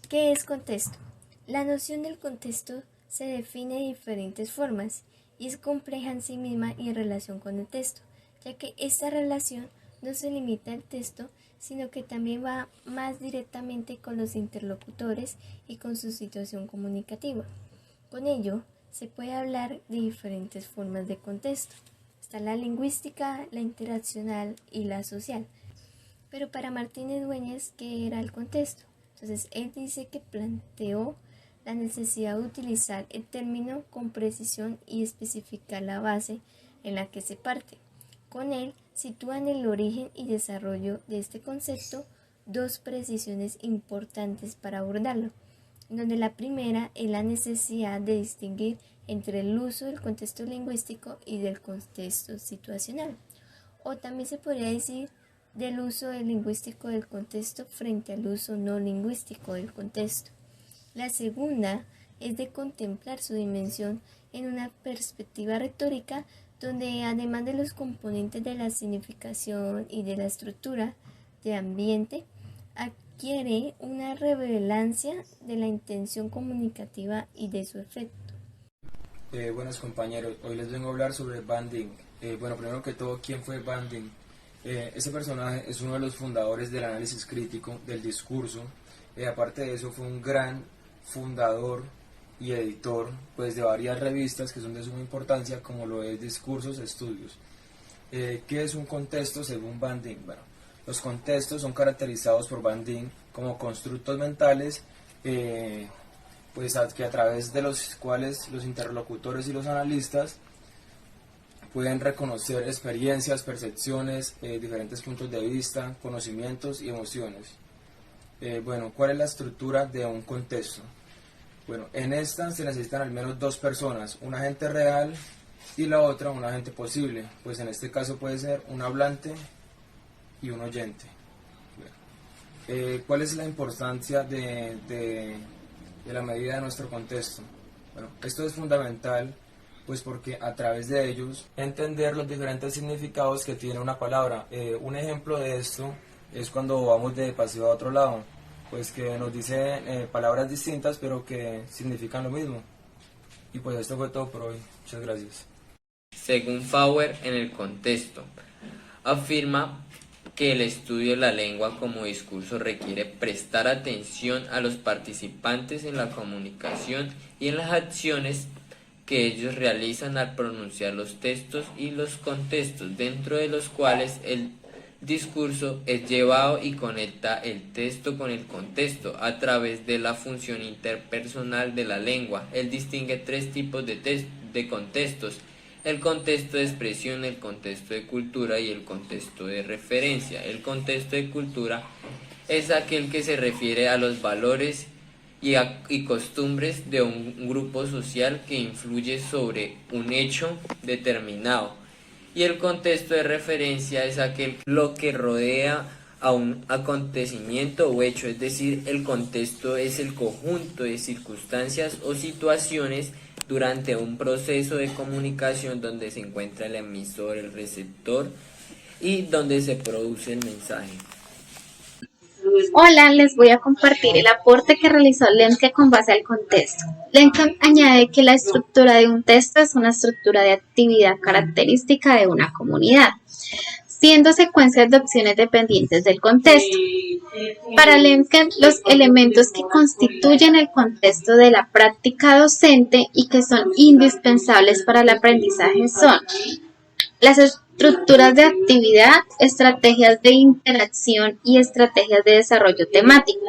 ¿Qué es contexto? La noción del contexto se define de diferentes formas y es compleja en sí misma y en relación con el texto, ya que esta relación no se limita al texto, sino que también va más directamente con los interlocutores y con su situación comunicativa. Con ello, se puede hablar de diferentes formas de contexto. Está la lingüística, la interaccional y la social. Pero para Martínez Dueñas, ¿qué era el contexto? Entonces, él dice que planteó la necesidad de utilizar el término con precisión y especificar la base en la que se parte. Con él sitúan el origen y desarrollo de este concepto dos precisiones importantes para abordarlo, donde la primera es la necesidad de distinguir entre el uso del contexto lingüístico y del contexto situacional, o también se podría decir del uso del lingüístico del contexto frente al uso no lingüístico del contexto. La segunda es de contemplar su dimensión en una perspectiva retórica donde además de los componentes de la significación y de la estructura de ambiente, adquiere una relevancia de la intención comunicativa y de su efecto. Buenos compañeros, hoy les vengo a hablar sobre Van Dink. Bueno, primero que todo, ¿quién fue Van Dink? Este personaje es uno de los fundadores del análisis crítico del discurso. Aparte de eso, fue un gran fundador y editor pues, de varias revistas que son de suma importancia, como lo es Discursos Estudios. ¿Qué es un contexto según Van Dink? Bueno, los contextos son caracterizados por Van Dink como constructos mentales pues que a través de los cuales los interlocutores y los analistas pueden reconocer experiencias, percepciones, diferentes puntos de vista, conocimientos y emociones. Bueno, ¿cuál es la estructura de un contexto? Bueno, en esta se necesitan al menos dos personas, un agente real y la otra un agente posible, pues en este caso puede ser un hablante y un oyente. ¿Cuál es la importancia de la medida de nuestro contexto? Bueno, esto es fundamental, pues porque a través de ellos entender los diferentes significados que tiene una palabra. Un ejemplo de esto es cuando vamos de paseo a otro lado, pues que nos dicen palabras distintas pero que significan lo mismo. Y pues esto fue todo por hoy. Muchas gracias. Según Fauer, en el contexto, afirma que el estudio de la lengua como discurso requiere prestar atención a los participantes en la comunicación y en las acciones que ellos realizan al pronunciar los textos y los contextos dentro de los cuales el discurso es llevado y conecta el texto con el contexto a través de la función interpersonal de la lengua. Él distingue tres tipos de contextos: el contexto de expresión, el contexto de cultura y el contexto de referencia. El contexto de cultura es aquel que se refiere a los valores y costumbres de un grupo social que influye sobre un hecho determinado. Y el contexto de referencia es aquel lo que rodea a un acontecimiento o hecho, es decir, el contexto es el conjunto de circunstancias o situaciones durante un proceso de comunicación donde se encuentra el emisor, el receptor y donde se produce el mensaje. Hola, les voy a compartir el aporte que realizó Lemke con base al contexto. Lemke añade que la estructura de un texto es una estructura de actividad característica de una comunidad, siendo secuencias de opciones dependientes del contexto. Para Lemke, los elementos que constituyen el contexto de la práctica docente y que son indispensables para el aprendizaje son las estructuras de actividad, estrategias de interacción y estrategias de desarrollo temático.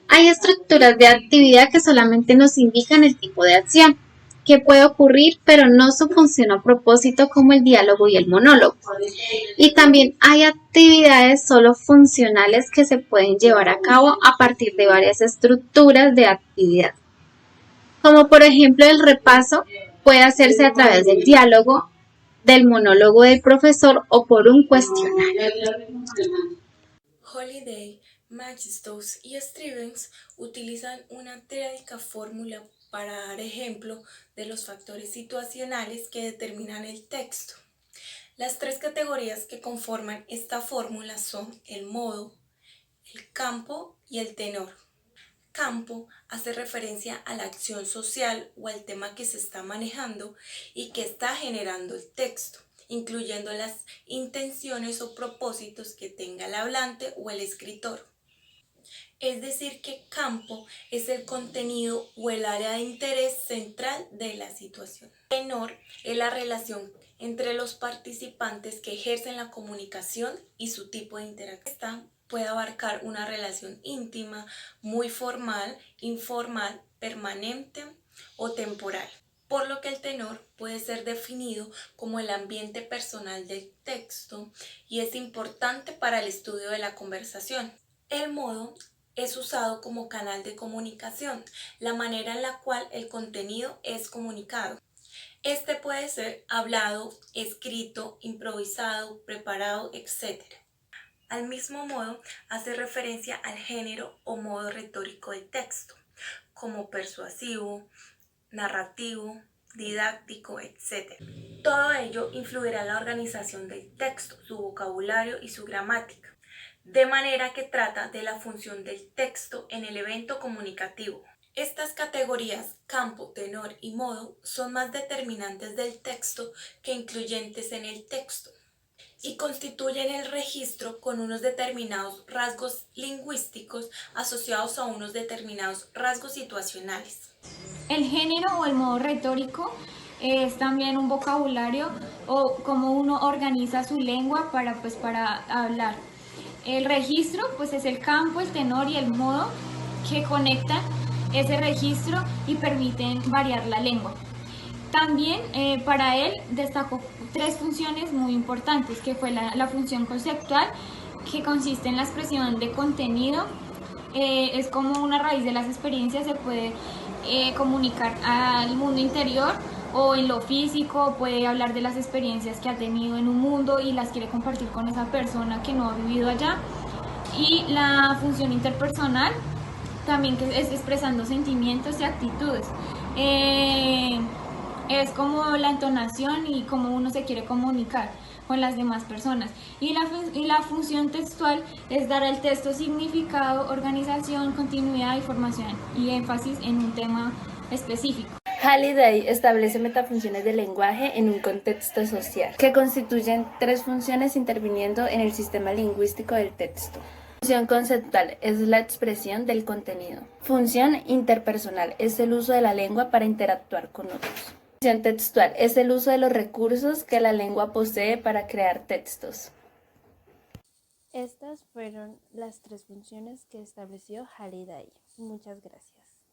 Hay estructuras de actividad que solamente nos indican el tipo de acción que puede ocurrir, pero no su función o propósito, como el diálogo y el monólogo. Y también hay actividades solo funcionales que se pueden llevar a cabo a partir de varias estructuras de actividad, como por ejemplo el repaso puede hacerse a través del diálogo, del monólogo del profesor o por un cuestionario. Holiday, Magistos y Stevens utilizan una teórica fórmula para dar ejemplo de los factores situacionales que determinan el texto. Las tres categorías que conforman esta fórmula son el modo, el campo y el tenor. campo hace referencia a la acción social o al tema que se está manejando y que está generando el texto, incluyendo las intenciones o propósitos que tenga el hablante o el escritor. Es decir, que campo es el contenido o el área de interés central de la situación. Tenor es la relación entre los participantes que ejercen la comunicación y su tipo de interacción. Esta puede abarcar una relación íntima, muy formal, informal, permanente o temporal, por lo que el tenor puede ser definido como el ambiente personal del texto y es importante para el estudio de la conversación. El modo es usado como canal de comunicación, la manera en la cual el contenido es comunicado. Este puede ser hablado, escrito, improvisado, preparado, etc. Al mismo modo, hace referencia al género o modo retórico del texto, como persuasivo, narrativo, didáctico, etc. Todo ello influirá en la organización del texto, su vocabulario y su gramática, de manera que trata de la función del texto en el evento comunicativo. Estas categorías, campo, tenor y modo, son más determinantes del texto que incluyentes en el texto y constituyen el registro con unos determinados rasgos lingüísticos asociados a unos determinados rasgos situacionales. El género o el modo retórico es también un vocabulario o cómo uno organiza su lengua para hablar. El registro pues es el campo, el tenor y el modo que conectan ese registro y permiten variar la lengua. También para él destacó 3 funciones muy importantes, que fue la función conceptual, que consiste en la expresión de contenido. Es como una raíz de las experiencias, se puede comunicar al mundo interior o en lo físico, puede hablar de las experiencias que ha tenido en un mundo y las quiere compartir con esa persona que no ha vivido allá. Y la función interpersonal, también que es expresando sentimientos y actitudes. Es como la entonación y cómo uno se quiere comunicar con las demás personas. Y la función textual es dar al texto significado, organización, continuidad y formación y énfasis en un tema específico. Halliday establece metafunciones del lenguaje en un contexto social, que constituyen 3 funciones interviniendo en el sistema lingüístico del texto. Función conceptual es la expresión del contenido. Función interpersonal es el uso de la lengua para interactuar con otros. Función textual es el uso de los recursos que la lengua posee para crear textos. Estas fueron las 3 funciones que estableció Halliday. Muchas gracias.